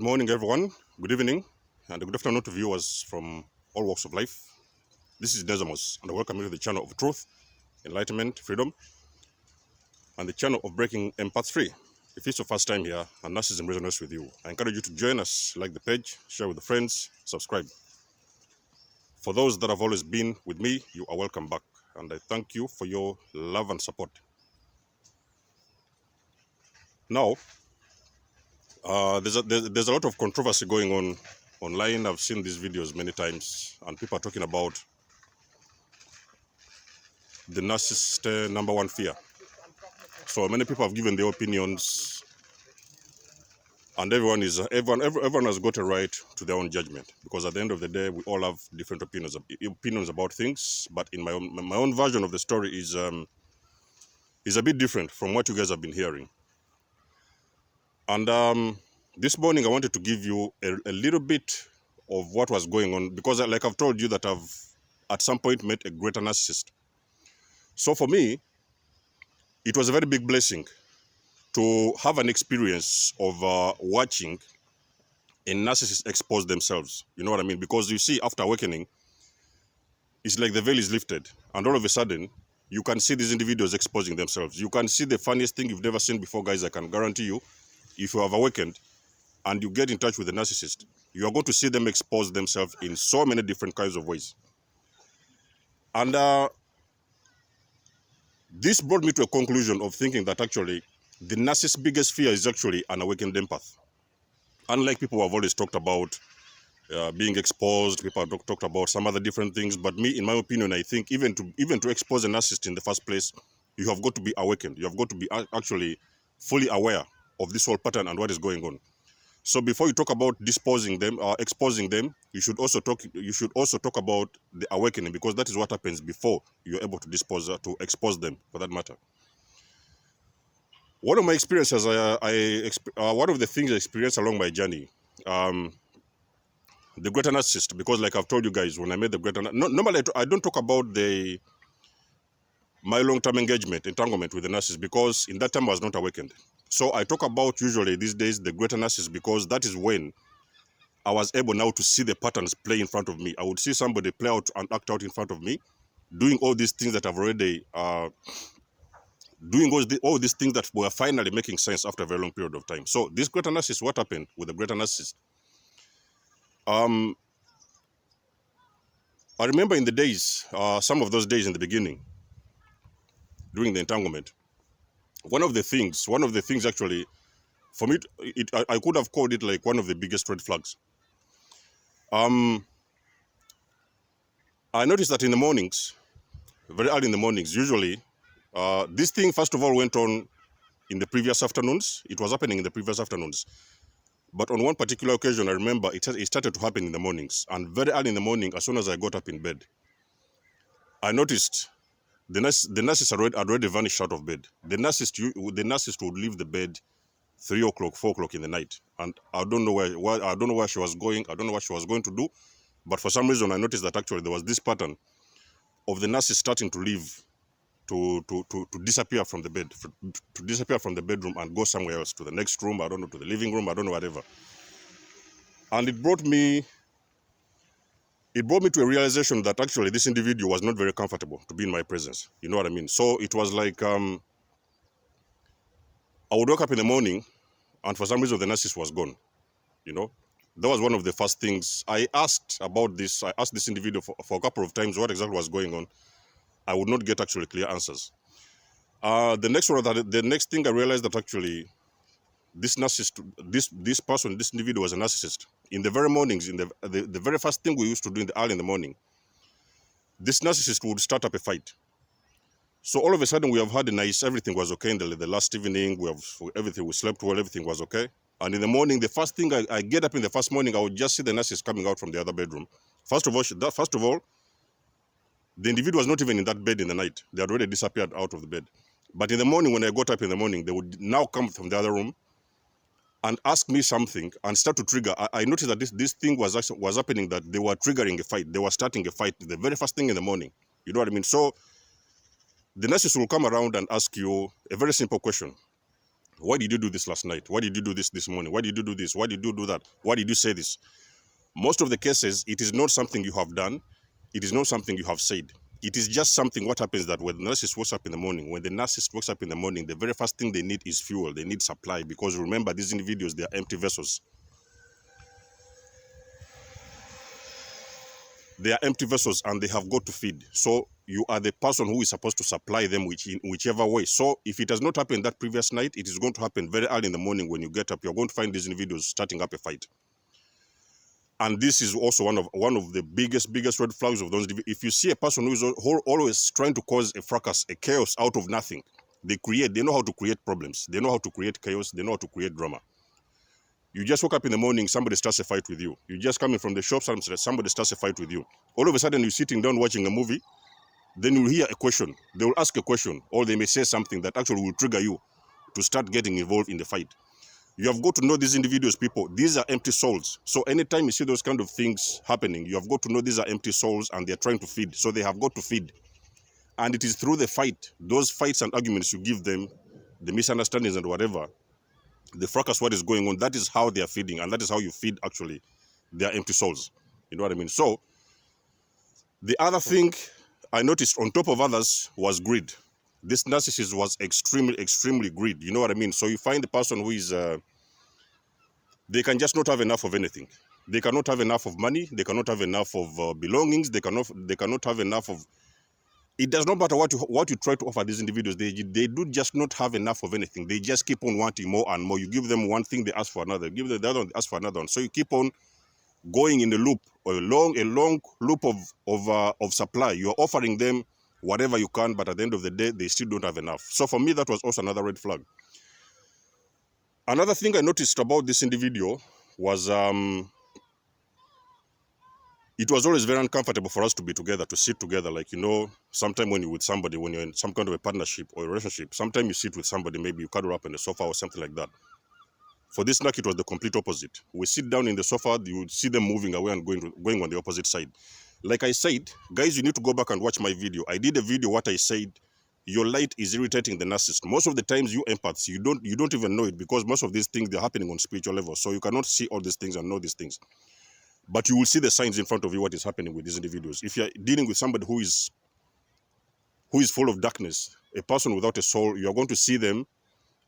Good morning, everyone. Good evening, and good afternoon to viewers from all walks of life. This is Desamos, and I welcome you to the channel of truth, enlightenment, freedom, and the channel of breaking empaths free. If it's your first time here and narcissism resonates with you, I encourage you to join us, like the page, share with the friends, subscribe. For those that have always been with me, you are welcome back, and I thank you for your love and support. Now, there's a lot of controversy going on online. I've seen these videos many times, and people are talking about the narcissist number one fear. So many people have given their opinions, and everyone has got a right to their own judgment, because at the end of the day, we all have different opinions about things. But in my own version of the story is a bit different from what you guys have been hearing. And this morning, I wanted to give you a little bit of what was going on, because like I've told you that I've at some point met a greater narcissist. So for me, it was a very big blessing to have an experience of watching a narcissist expose themselves. You know what I mean? Because you see, after awakening, it's like the veil is lifted, and all of a sudden, you can see these individuals exposing themselves. You can see the funniest thing you've never seen before, guys. I can guarantee you, if you have awakened and you get in touch with the narcissist, you are going to see them expose themselves in so many different kinds of ways. And this brought me to a conclusion of thinking that actually the narcissist's biggest fear is actually an awakened empath. Unlike people who have always talked about being exposed, people have talked about some other different things. But me, in my opinion, I think even to expose a narcissist in the first place, you have got to be awakened. You have got to be actually fully aware of this whole pattern and what is going on. So before you talk about disposing them or exposing them, you should also talk about the awakening, because that is what happens before you're able to expose them, for that matter. One of my experiences, one of the things I experienced along my journey, the greater narcissist, because like I've told you guys, when I met the greater, normally I don't talk about my long-term entanglement with the narcissist, because in that time I was not awakened. So I talk about usually these days the greater narcissist, because that is when I was able now to see the patterns play in front of me. I would see somebody play out and act out in front of me, doing all these things that I've already doing all these things that were finally making sense after a very long period of time. So this greater narcissist, what happened with the greater narcissist? I remember in the days, some of those days in the beginning, during the entanglement, one of the things actually, for me, I could have called it like one of the biggest red flags. I noticed that in the mornings, very early in the mornings, usually, this thing first of all went on in the previous afternoons. It was happening in the previous afternoons. But on one particular occasion, I remember it started to happen in the mornings. And very early in the morning, as soon as I got up in bed, I noticed the narcissist had already vanished out of bed. The narcissist would leave the bed 3 o'clock, 4 o'clock in the night. And I don't know where she was going. I don't know what she was going to do. But for some reason, I noticed that actually there was this pattern of the narcissist starting to leave, to disappear from the bed, to disappear from the bedroom and go somewhere else, to the next room, I don't know, to the living room, I don't know, whatever. And it brought me to a realization that actually this individual was not very comfortable to be in my presence. You know what I mean? So it was like I would wake up in the morning, and for some reason the narcissist was gone. You know, that was one of the first things I asked about this. I asked this individual for a couple of times what exactly was going on. I would not get actually clear answers. The next thing I realized that actually this narcissist, this individual was a narcissist. In the very mornings, in the very first thing we used to do in the early in the morning, this narcissist would start up a fight. So all of a sudden we have had a nice, everything was okay in the last evening. We slept well, everything was okay. And in the morning, the first thing I get up in the first morning, I would just see the narcissist coming out from the other bedroom. First of all, the individual was not even in that bed in the night. They had already disappeared out of the bed. But in the morning, when I got up in the morning, they would now come from the other room and ask me something and start to trigger. I noticed that this thing was happening, that they were triggering a fight. They were starting a fight the very first thing in the morning. You know what I mean? So the narcissist will come around and ask you a very simple question. Why did you do this last night? Why did you do this morning? Why did you do this? Why did you do that? Why did you say this? Most of the cases, it is not something you have done. It is not something you have said. It is just something. What happens that when the narcissist wakes up in the morning, when the narcissist wakes up in the morning, the very first thing they need is fuel. They need supply, because remember, these individuals, they are empty vessels. They are empty vessels and they have got to feed. So you are the person who is supposed to supply them in whichever way. So if it has not happened that previous night, it is going to happen very early in the morning. When you get up, you're going to find these individuals starting up a fight. And this is also one of the biggest red flags of those. If you see a person who is always trying to cause a fracas, a chaos out of nothing, they know how to create problems. They know how to create chaos. They know how to create drama. You just woke up in the morning, somebody starts a fight with you. You just coming from the shop, somebody starts a fight with you. All of a sudden, you're sitting down watching a movie, then you'll hear a question. They will ask a question, or they may say something that actually will trigger you to start getting involved in the fight. You have got to know these individuals, people. These are empty souls. So anytime you see those kind of things happening, you have got to know these are empty souls and they're trying to feed. So they have got to feed. And it is through the fight, those fights and arguments you give them, the misunderstandings and whatever, the fracas, what is going on, that is how they are feeding, and that is how you feed actually their empty souls. You know what I mean? So the other thing I noticed on top of others was greed. This narcissist was extremely greed. You know what I mean? So you find the person who is they can just not have enough of anything. They cannot have enough of money. They cannot have enough of belongings. They cannot have enough of. It does not matter what you try to offer these individuals. They do just not have enough of anything. They just keep on wanting more and more. You give them one thing, they ask for another. Give them the other one, they ask for another one. So you keep on going in a loop, or a long loop of supply. You are offering them whatever you can, but at the end of the day, they still don't have enough. So for me, that was also another red flag. Another thing I noticed about this individual was it was always very uncomfortable for us to be together, to sit together. Like, you know, sometime when you're with somebody, when you're in some kind of a partnership or a relationship, sometimes you sit with somebody, maybe you cuddle up on the sofa or something like that. For this narc, it was the complete opposite. We sit down in the sofa, you would see them moving away and going on the opposite side. Like I said, guys, you need to go back and watch my video. I did a video, what I said, your light is irritating the narcissist. Most of the times, you empaths, you don't even know it, because most of these things, they're happening on spiritual level. So you cannot see all these things and know these things. But you will see the signs in front of you, what is happening with these individuals. If you're dealing with somebody who is full of darkness, a person without a soul, you're going to see them.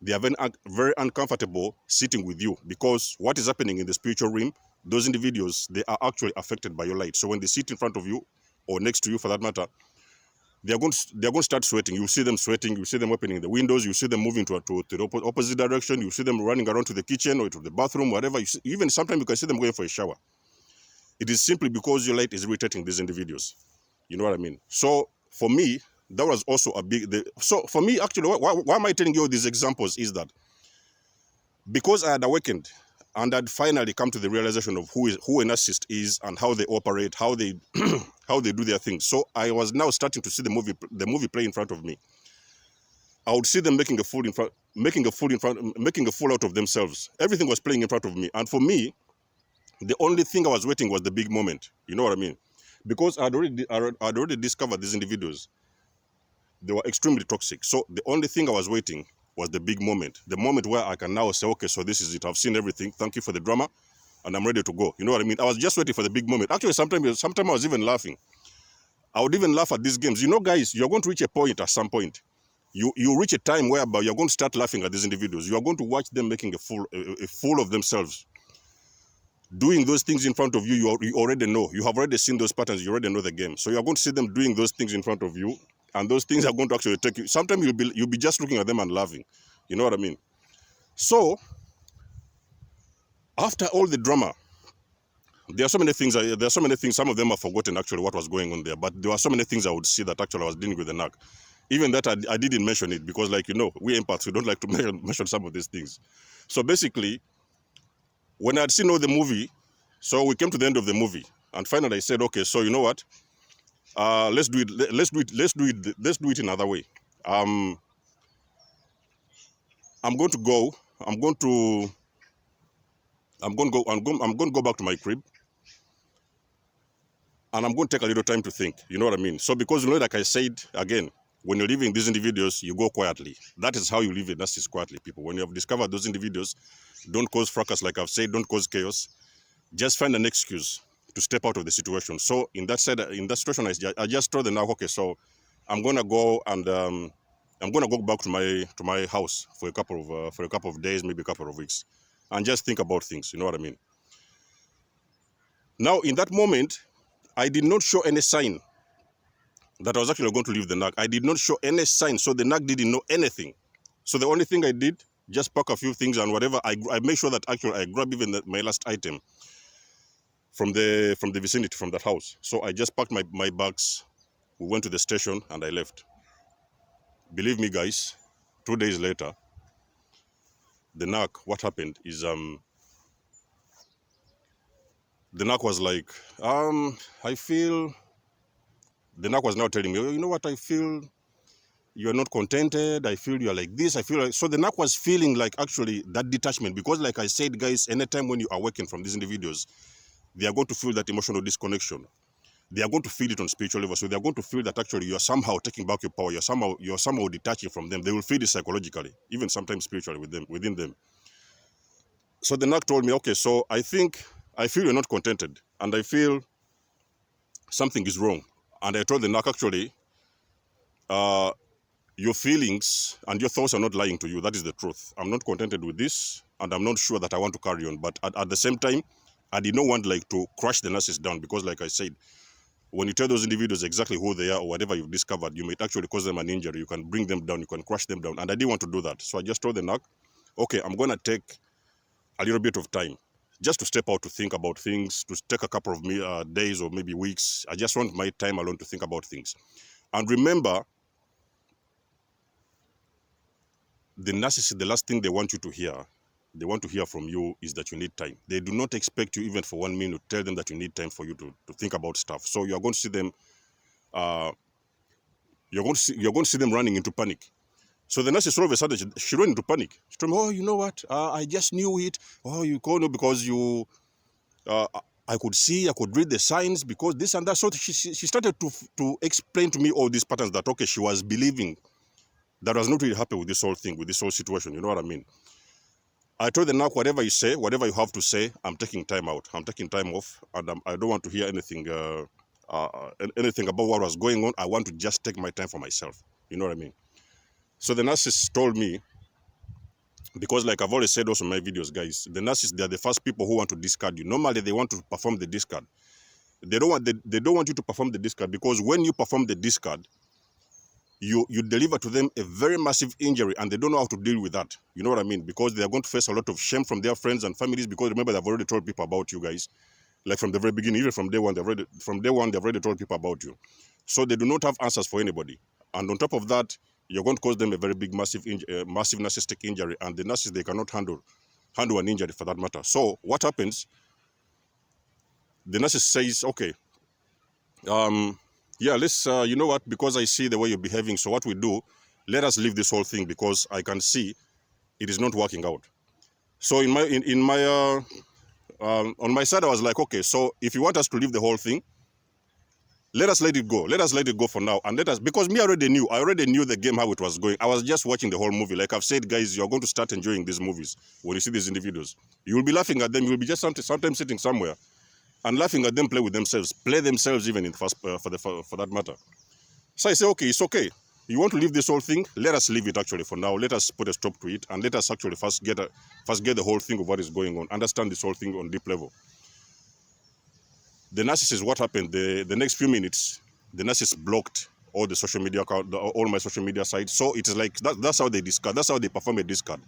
They are very uncomfortable sitting with you, because what is happening in the spiritual realm, those individuals, they are actually affected by your light. So when they sit in front of you, or next to you for that matter, they're going to start sweating. You see them sweating. You see them opening the windows. You see them moving to the opposite direction. You see them running around to the kitchen or to the bathroom, whatever. Even sometimes you can see them going for a shower. It is simply because your light is irritating these individuals. You know what I mean? So for me, that was also a big. So for me, actually, why am I telling you all these examples is that because I had awakened and I'd finally come to the realization of who a narcissist is and how they operate, how they how they do their things. So I was now starting to see the movie play in front of me. I would see them making a fool out of themselves. Everything was playing in front of me, and for me, the only thing I was waiting was the big moment. You know what I mean? Because I'd already discovered these individuals. They were extremely toxic. So the only thing I was waiting was the big moment. The moment where I can now say, okay, so this is it. I've seen everything. Thank you for the drama. And I'm ready to go. You know what I mean? I was just waiting for the big moment. Actually, sometimes I was even laughing. I would even laugh at these games. You know, guys, you're going to reach a point at some point. You reach a time whereby you're going to start laughing at these individuals. You are going to watch them making a fool of themselves. Doing those things in front of you, you already know. You have already seen those patterns. You already know the game. So you're going to see them doing those things in front of you. And those things are going to actually take you. Sometimes you'll be just looking at them and laughing. You know what I mean? So, after all the drama, there are so many things. Some of them are forgotten actually what was going on there. But there were so many things I would see that actually I was dealing with the narc. Even that I didn't mention it because, like, you know, we empaths, we don't like to mention some of these things. So basically, when I'd seen all the movie, so we came to the end of the movie, and finally I said, okay, so you know what? Let's do it another way. I'm going to go back to my crib, and I'm going to take a little time to think. You know what I mean? So because, you know, like I said again, when you're leaving these individuals, you go quietly. That is how you leave a narcissist quietly, people. When you have discovered those individuals, don't cause fracas, like I've said, don't cause chaos. Just find an excuse to step out of the situation. So in that situation, I just told them now, okay, so I'm gonna go and I'm gonna go back to my house for a couple of days, maybe a couple of weeks, and just think about things. You know what I mean? Now, in that moment, I did not show any sign that I was actually going to leave the NAC. I did not show any sign, so the NAC didn't know anything. So the only thing I did, just pack a few things and whatever. I made sure that actually I grabbed even my last item from the vicinity, from that house. So I just packed my bags. We went to the station and I left. Believe me, guys, 2 days later, the NAC, what happened is the NAC was like, I feel, the NAC was now telling me, oh, you know what, I feel you're not contented, I feel you're like this, I feel like, so the NAC was feeling like actually that detachment, because like I said, guys, anytime when you awaken from these individuals, they are going to feel that emotional disconnection. They are going to feel it on spiritual level. So they are going to feel that actually you are somehow taking back your power, you're somehow detaching from them. They will feel it psychologically, even sometimes spiritually within them. So the NAC told me, okay, so I feel you're not contented, and I feel something is wrong. And I told the NAC, actually, your feelings and your thoughts are not lying to you. That is the truth. I'm not contented with this, and I'm not sure that I want to carry on. But at the same time, I did not want like to crush the narcissist down, because like I said, when you tell those individuals exactly who they are or whatever you've discovered, you might actually cause them an injury. You can bring them down, you can crush them down. And I didn't want to do that. So I just told the NAC, okay, I'm going to take a little bit of time just to step out to think about things, to take a couple of days or maybe weeks. I just want my time alone to think about things. And remember, the narcissist, the last thing they want you to hear, they want to hear from you is that you need time. They do not expect you even for 1 minute to tell them that you need time for you to think about stuff. So you're going to see them, you're going to see them running into panic. So the narcissist, all of a sudden, she ran into panic. She told me, oh, you know what? I just knew it. Oh, you called me because you, I could see, I could read the signs because this and that. So she started to explain to me all these patterns that, okay, she was believing that I was not really happy with this whole thing, with this whole situation. You know what I mean? I told the NAC, whatever you say, whatever you have to say, I'm taking time out. I'm taking time off, and I don't want to hear anything anything about what was going on. I want to just take my time for myself. You know what I mean? So the narcissist told me, because like I've already said also in my videos, guys, the narcissists, they're the first people who want to discard you. Normally, they want to perform the discard. They don't want you to perform the discard, because when you perform the discard, you deliver to them a very massive injury, and they don't know how to deal with that. You know what I mean? Because they are going to face a lot of shame from their friends and families, because remember, they've already told people about you guys. Like from the very beginning, even from day one, they've already told people about you. So they do not have answers for anybody. And on top of that, you're going to cause them a very big, massive narcissistic injury, and the narcissist, they cannot handle an injury for that matter. So what happens? The narcissist says, okay, yeah, let's, you know what, because I see the way you're behaving, so what we do, let us leave this whole thing, because I can see it is not working out. So on my side, I was like, okay, so if you want us to leave the whole thing, let us let it go. Let us let it go for now, and because I already knew the game, how it was going. I was just watching the whole movie. Like I've said, guys, you're going to start enjoying these movies when you see these individuals. You will be laughing at them. You will be just sometimes sitting somewhere and laughing at them play themselves even in the first, for that matter. So I say, okay, it's okay. You want to leave this whole thing? Let us leave it actually for now. Let us put a stop to it, and let us actually first get the whole thing of what is going on. Understand this whole thing on deep level. The narcissist, what happened? The next few minutes, the narcissist blocked all the social media account, all my social media sites. So it is like that's how they discard. That's how they perform a discard.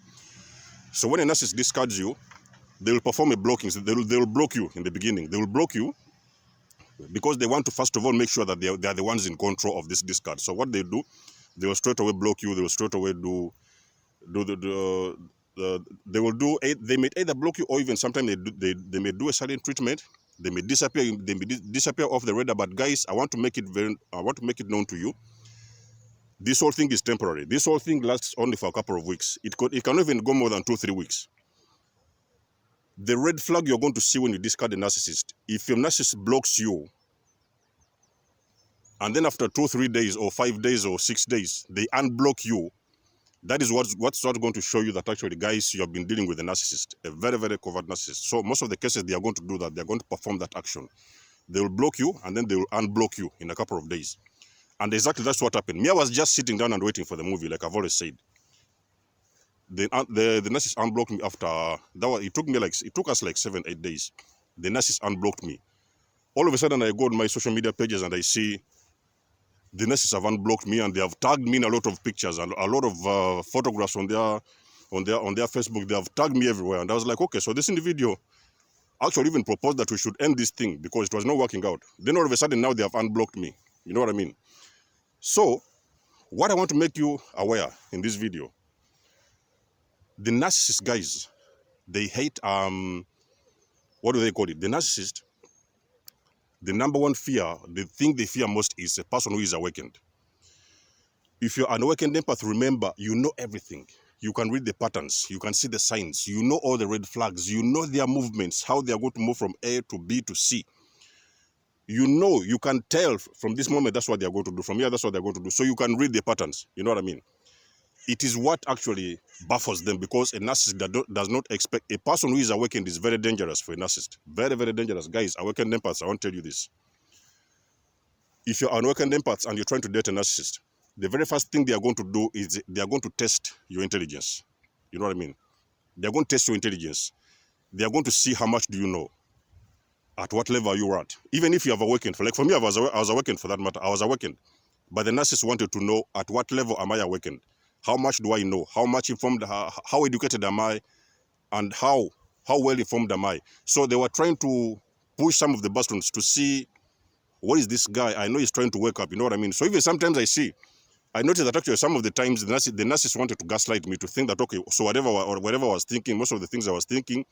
So when a narcissist discards you, they will perform a blocking. So they will block you in the beginning. They will block you because they want to first of all make sure that they are the ones in control of this discard. So what they do, they will straight away block you. They will straight away they may either block you, or even sometimes they may do a silent treatment. They may disappear. They may disappear off the radar. But guys, I want to make it known to you. This whole thing is temporary. This whole thing lasts only for a couple of weeks. It cannot even go more than 2-3 weeks. The red flag you're going to see when you discard a narcissist, if your narcissist blocks you, and then after 2, 3 days or 5 days or 6 days, they unblock you. That is what's not going to show you that actually, guys, you have been dealing with a narcissist, a very, very covert narcissist. So most of the cases, they are going to do that. They are going to perform that action. They will block you, and then they will unblock you in a couple of days. And exactly that's what happened. Me, I was just sitting down and waiting for the movie, like I've always said. The narcissist unblocked me after that. It took us like 7, 8 days. The narcissist unblocked me. All of a sudden, I go on my social media pages and I see the narcissists have unblocked me, and they have tagged me in a lot of pictures and a lot of photographs on their Facebook. They have tagged me everywhere, and I was like, okay, so this individual actually even proposed that we should end this thing because it was not working out. Then all of a sudden, now they have unblocked me. You know what I mean? So what I want to make you aware in this video, the narcissist guys, they hate what do they call it? The narcissist, the number one fear, the thing they fear most is a person who is awakened. If you're an awakened empath, remember, you know everything. You can read the patterns. You can see the signs. You know all the red flags. You know their movements, how they are going to move from A to B to C. You know, you can tell from this moment that's what they are going to do. From here, that's what they're going to do. So you can read the patterns. You know what I mean? It is what actually baffles them, because a narcissist does not expect. A person who is awakened is very dangerous for a narcissist. Very, very dangerous. Guys, awakened empaths, I want to tell you this. If you're an awakened empath and you're trying to date a narcissist, the very first thing they are going to do is they are going to test your intelligence. You know what I mean? They are going to test your intelligence. They are going to see how much do you know, at what level you are at. Even if you have awakened, for me, I was awakened for that matter. I was awakened. But the narcissist wanted to know, at what level am I awakened? How much do I know? How much informed, how educated am I? And how well informed am I? So they were trying to push some of the buttons to see, what is this guy? I know he's trying to wake up. You know what I mean? So even sometimes I noticed that actually some of the times the narcissist wanted to gaslight me to think that, okay, so whatever I was thinking, most of the things I was thinking,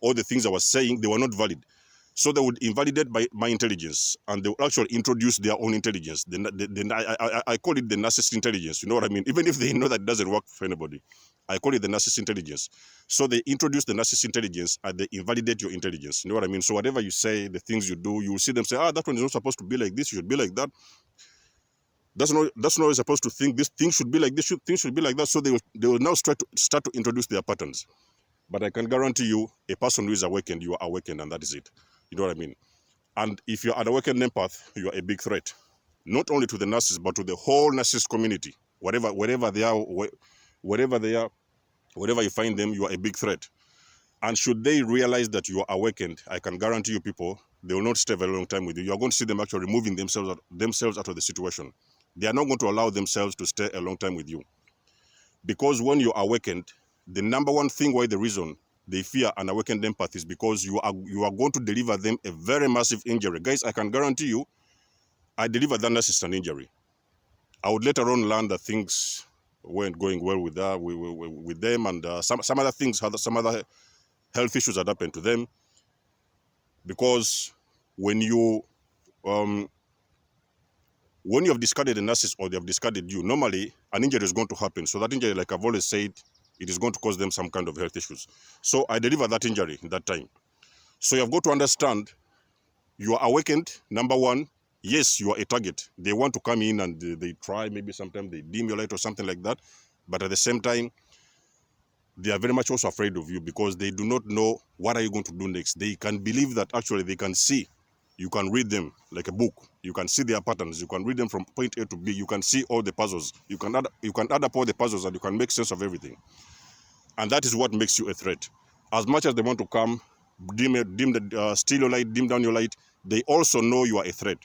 all the things I was saying, they were not valid. So they would invalidate my intelligence, and they would actually introduce their own intelligence. I call it the narcissist intelligence. You know what I mean? Even if they know that it doesn't work for anybody, I call it the narcissist intelligence. So they introduce the narcissist intelligence and they invalidate your intelligence. You know what I mean? So whatever you say, the things you do, you will see them say, that one is not supposed to be like this. You should be like that. That's not supposed to think this thing should be like this. Things should be like that. So they will now start to introduce their patterns. But I can guarantee you, a person who is awakened, you are awakened, and that is it. You know what I mean? And if you're an awakened empath, you are a big threat, not only to the narcissist, but to the whole narcissist community. Wherever they are, wherever you find them, you are a big threat. And should they realize that you are awakened, I can guarantee you, people, they will not stay a very long time with you. You are going to see them actually removing themselves out of the situation. They are not going to allow themselves to stay a long time with you. Because when you're awakened, the number one thing why the reason they fear an awakened empath is because you are going to deliver them a very massive injury. Guys, I can guarantee you, I delivered that narcissist an injury. I would later on learn that things weren't going well with them, and some other things, some other health issues had happened to them. Because when you have discarded a narcissist, or they have discarded you, normally an injury is going to happen. So that injury, like I've always said, it is going to cause them some kind of health issues. So I delivered that injury in that time. So you have got to understand, you are awakened, number one. Yes, you are a target. They want to come in and they try, maybe sometimes they dim your light or something like that. But at the same time, they are very much also afraid of you, because they do not know what are you going to do next. They can believe that actually they can see. You can read them like a book. You can see their patterns. You can read them from point A to B. You can see all the puzzles. You can add up all the puzzles, and you can make sense of everything. And that is what makes you a threat. As much as they want to come, steal your light, dim down your light, they also know you are a threat.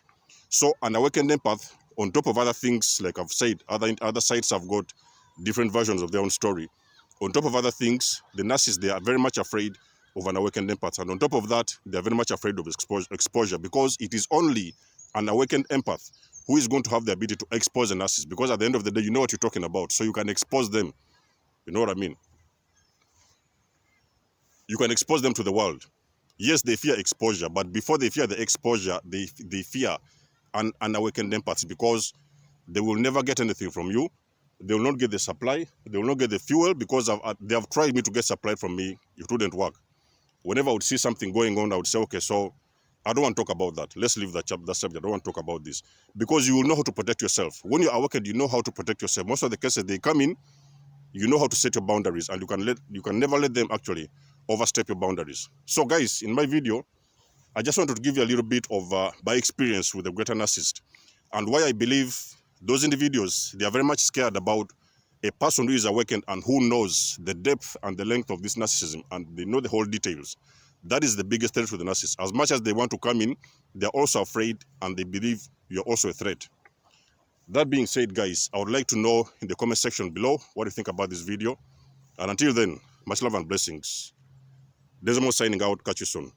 So an awakened empath, on top of other things, like I've said, other sites have got different versions of their own story. On top of other things, the narcissists, they are very much afraid of an awakened empath. And on top of that, they are very much afraid of exposure, because it is only an awakened empath who is going to have the ability to expose a narcissist. Because at the end of the day, you know what you're talking about, so you can expose them. You know what I mean? You can expose them to the world. Yes, they fear exposure, but before they fear the exposure, they fear an awakened empath, because they will never get anything from you. They will not get the supply. They will not get the fuel, because they have tried me to get supply from me. It wouldn't work. Whenever I would see something going on, I would say, okay, so I don't want to talk about that. Let's leave that subject. I don't want to talk about this because you will know how to protect yourself. When you're awakened, you know how to protect yourself. Most of the cases they come in, you know how to set your boundaries, and you can never let them actually overstep your boundaries. So, guys, in my video, I just wanted to give you a little bit of my experience with the greater narcissist and why I believe those individuals, they are very much scared about a person who is awakened and who knows the depth and the length of this narcissism and they know the whole details. That is the biggest threat to the narcissist. As much as they want to come in, they're also afraid and they believe you're also a threat. That being said, guys, I would like to know in the comment section below what you think about this video. And until then, much love and blessings. Desmond signing out. Catch you soon.